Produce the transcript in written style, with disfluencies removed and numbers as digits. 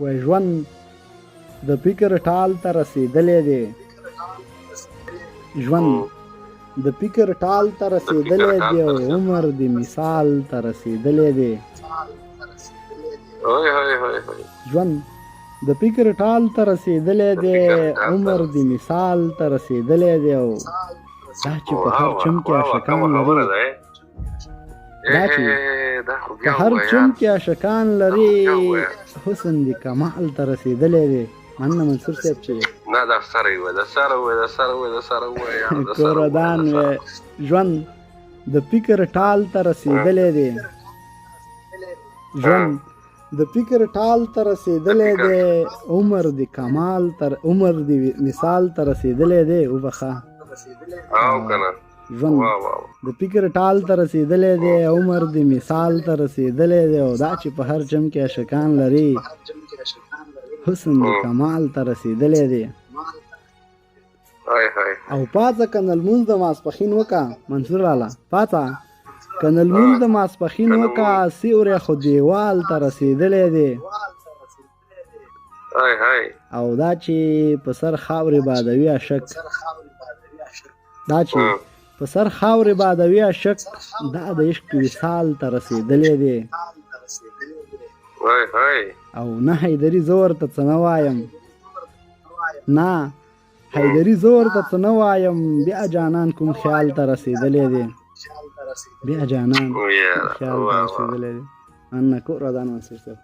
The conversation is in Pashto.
وای ژوند د فکر ټال ته رسېدلی دی ژوند د فکر ټال ته رسېدلی دی او عمر د مثال ته رسېدلی دی ژوند د فکر ټال ته رسېدلی دی عمر د مثال ته رسېدلی دی او دا چې په هر چم کې عاشقان لري دا چې په هر چم کې عاشقان لري حسن د کمال ته رسېدلی دی مننه منصور صاحب چې نه دا سره وي د سره وي کوردان ژوند د فکر ټال ته رسېدلی دی ژوند د فکر ټال ته رسېدلی دی عمر د کمال تر عمر د مثال ته رسېدلی دی وبخه او کنه ژوند د فکر ټال ته رسېدلی دی عمر د مثال ته رسېدلی دی او دا چې په هر چم کې عاشقان لري حسن د کمال ته رسېدلی دی او پاڅه کنه لمونځ د ماسپښین وکړه منصور لالا پاڅه کنه لمونځ د ماسپښین وکړه سیوری خو دیوال ته رسېدلی دی او دا چې په سر خاورې بادوي عاشق دا چې په سر خاورې بادوي عاشق دا د عشق وصال ته رسېدلی دی او نه حیدري زه ورته څه نه وایم نه حیدري زه ورته څه نه وایم بیا جانان کوم خیال ته رسېدلی دی بیا جانان خیال ته رسېدلی دی مننه کور ودان منصور صاحب